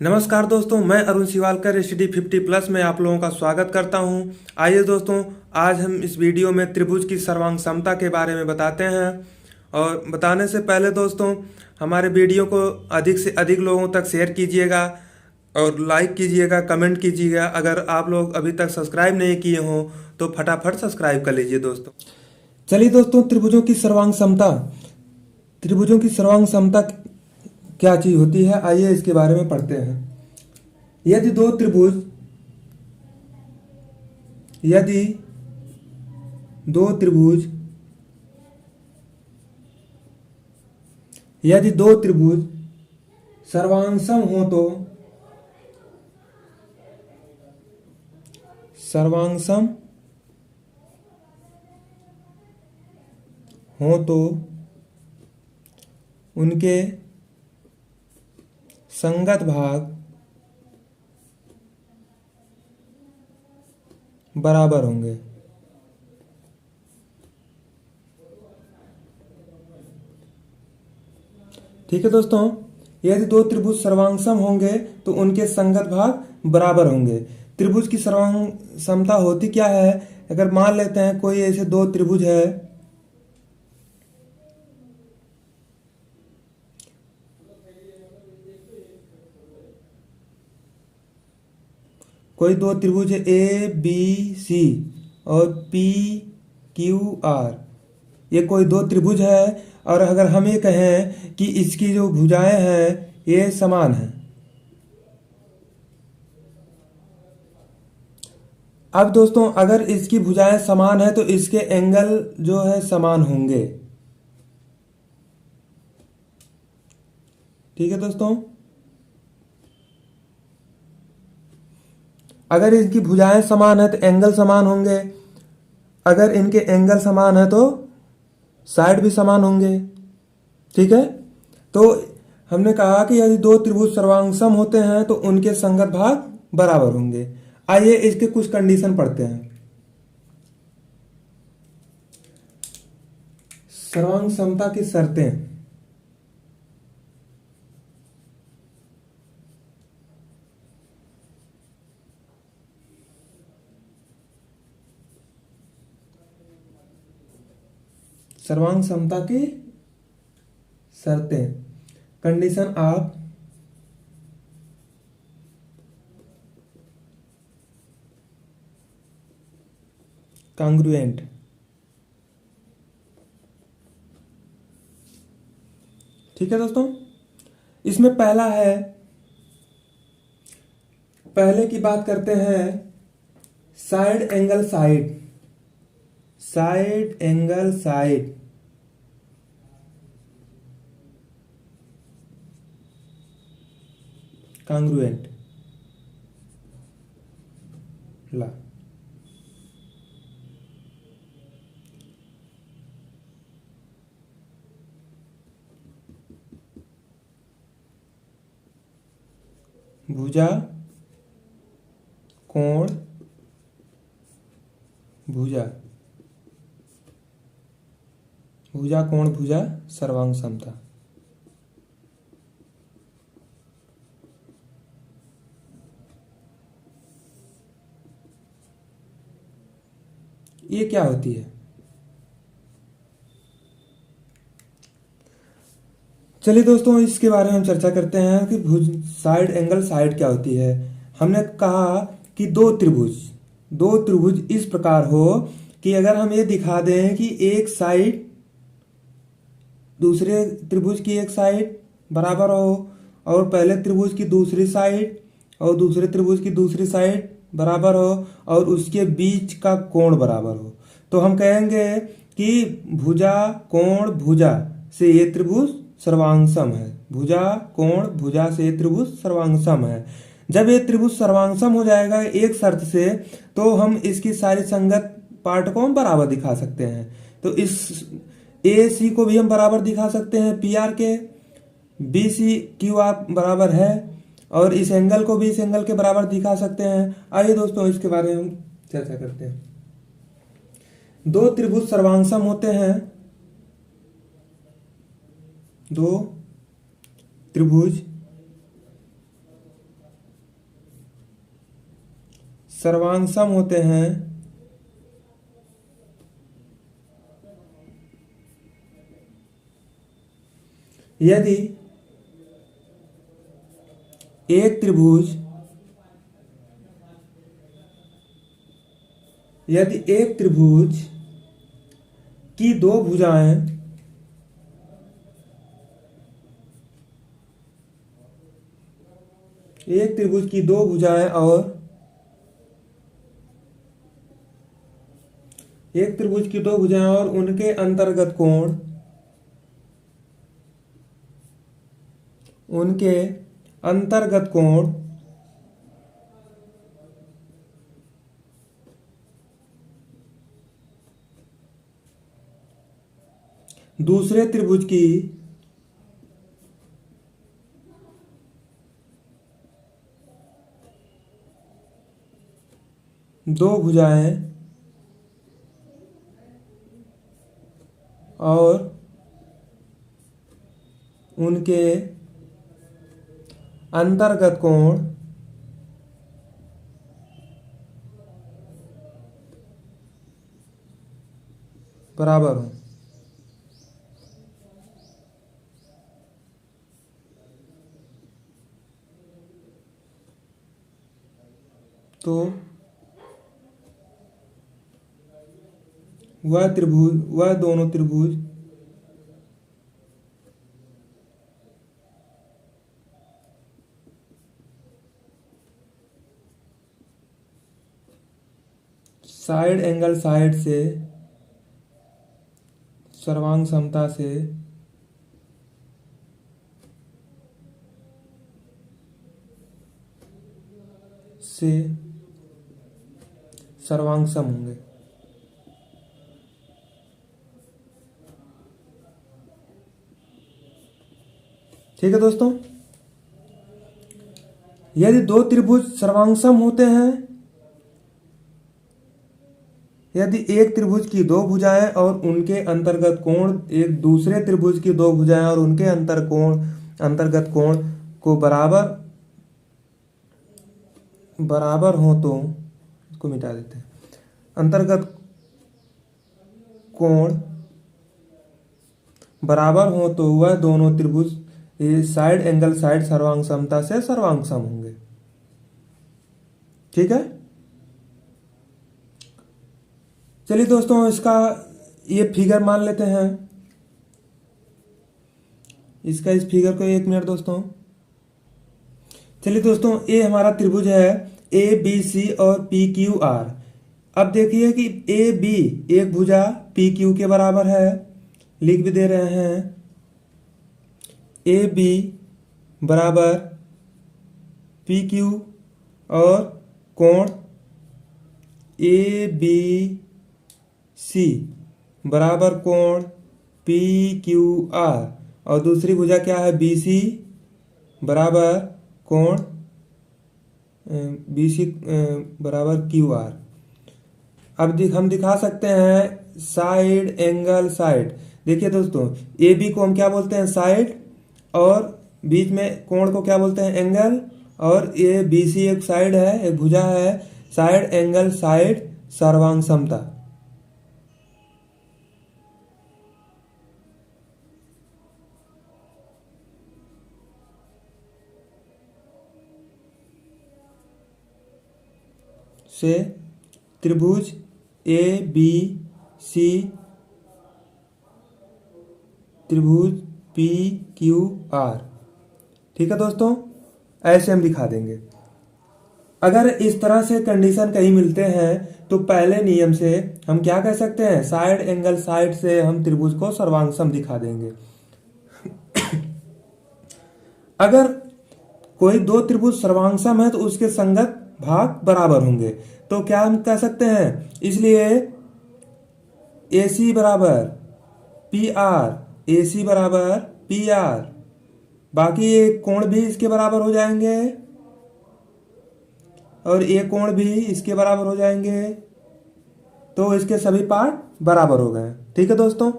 नमस्कार दोस्तों, मैं अरुण शिवालकर स्टडी 50+ में आप लोगों का स्वागत करता हूं। आइए दोस्तों, आज हम इस वीडियो में त्रिभुज की सर्वांग समता के बारे में बताते हैं। और बताने से पहले दोस्तों, हमारे वीडियो को अधिक से अधिक लोगों तक शेयर कीजिएगा और लाइक कीजिएगा, कमेंट कीजिएगा। अगर आप लोग अभी तक सब्सक्राइब नहीं किए हों तो फटाफट सब्सक्राइब कर लीजिए दोस्तों। चलिए दोस्तों, त्रिभुजों की सर्वांग समता। त्रिभुजों की सर्वांग समता क्या चीज होती है, आइए इसके बारे में पढ़ते हैं। यदि दो त्रिभुज यदि दो त्रिभुज यदि दो त्रिभुज सर्वांगसम हो तो सर्वांगसम हो तो उनके संगत भाग बराबर होंगे। ठीक है दोस्तों, यदि दो त्रिभुज सर्वांगसम होंगे तो उनके संगत भाग बराबर होंगे। त्रिभुज की सर्वांग समता होती क्या है? अगर मान लेते हैं कोई ऐसे दो त्रिभुज है, कोई दो त्रिभुज है ए बी सी और पी क्यू आर, ये कोई दो त्रिभुज है। और अगर हम ये कहें कि इसकी जो भुजाएं हैं ये समान हैं। अब दोस्तों, अगर इसकी भुजाएं समान है तो इसके एंगल जो है समान होंगे। ठीक है दोस्तों, अगर इनकी भुजाएं समान है तो एंगल समान होंगे। अगर इनके एंगल समान है तो साइड भी समान होंगे। ठीक है, तो हमने कहा कि यदि दो त्रिभुज सर्वांगसम होते हैं तो उनके संगत भाग बराबर होंगे। आइए इसके कुछ कंडीशन पढ़ते हैं। सर्वांग समता की शर्तें। सर्वांग समता की शर्तें, कंडीशन ऑफ कांग्रुएंट। ठीक है दोस्तों, इसमें पहला है, पहले की बात करते हैं side angle side. Side angle side congruent law. भुजा कोण भुजा, भुजा कोण भुजा सर्वांग समता। ये क्या होती है? चलिए दोस्तों, इसके बारे में हम चर्चा करते हैं कि भुज साइड एंगल साइड क्या होती है। हमने कहा कि दो त्रिभुज इस प्रकार हो कि अगर हम ये दिखा दें कि एक साइड दूसरे त्रिभुज की एक साइड बराबर हो और पहले त्रिभुज की दूसरी साइड और दूसरे त्रिभुज की दूसरी साइड बराबर हो और उसके बीच का कोण बराबर हो, तो हम कहेंगे कि भुजा कोण भुजा से ये त्रिभुज सर्वांगसम है। भुजा कोण भुजा से ये त्रिभुज सर्वांगसम है। जब ये त्रिभुज सर्वांगसम हो जाएगा एक शर्त से, तो हम इसकी सारी संगत पार्ट को हम बराबर दिखा सकते हैं। तो इस ए सी को भी हम बराबर दिखा सकते हैं पी आर के, बी सी क्यू आर बराबर है, और इस एंगल को भी इस एंगल के बराबर दिखा सकते हैं। आइए दोस्तों, इसके बारे में हम चर्चा करते हैं। दो त्रिभुज सर्वांगसम होते हैं, दो त्रिभुज सर्वांग होते हैं यदि एक त्रिभुज की दो भुजाएं और उनके अंतर्गत कोण दूसरे त्रिभुज की दो भुजाएं और उनके अंतर्गत कोण बराबर हो। तो वह दोनों त्रिभुज साइड एंगल साइड से सर्वांग समता से सर्वांग सम होंगे। ठीक है दोस्तों, यदि दो त्रिभुज सर्वांगसम होते हैं, यदि एक त्रिभुज की दो भुजाएं और उनके अंतर्गत कोण एक दूसरे त्रिभुज की दो भुजाएं और उनके अंतर्गत कोण को बराबर हो, तो इसको मिटा देते हैं। अंतर्गत कोण बराबर हो तो वह दोनों त्रिभुज साइड एंगल साइड सर्वांग समता से सर्वांग सम होंगे। ठीक है, चलिए दोस्तों, इसका ये फिगर मान लेते हैं। इस फिगर को 1 मिनट दोस्तों। चलिए दोस्तों, ये हमारा त्रिभुज है ए बी सी और पी क्यू आर। अब देखिए कि ए बी एक भुजा पी क्यू के बराबर है, लिख भी दे रहे हैं ए बी बराबर पी क्यू और कोण ए बी सी बराबर कोण पी क्यू आर, और दूसरी भुजा क्या है बी सी बराबर कोण बी सी बराबर क्यू आर। अब हम दिखा सकते हैं साइड एंगल साइड। देखिए दोस्तों, ए बी को हम क्या बोलते हैं साइड, और बीच में कोण को क्या बोलते हैं एंगल, और ये बी सी एक साइड है, एक भुजा है, साइड एंगल साइड सर्वांग समता। से त्रिभुज ए बी सी त्रिभुज पी क्यू आर। ठीक है दोस्तों, ऐसे हम दिखा देंगे। अगर इस तरह से कंडीशन कहीं मिलते हैं तो पहले नियम से हम क्या कह सकते हैं, साइड एंगल साइड से हम त्रिभुज को सर्वांग सम दिखा देंगे। अगर कोई दो त्रिभुज सर्वांग सम है तो उसके संगत भाग बराबर होंगे, तो क्या हम कह सकते हैं, इसलिए ए सी बराबर पी आर, ए सी बराबर पी आर, बाकी ये कोण भी इसके बराबर हो जाएंगे और ये कोण भी इसके बराबर हो जाएंगे, तो इसके सभी पार्ट बराबर हो गए। ठीक है दोस्तों।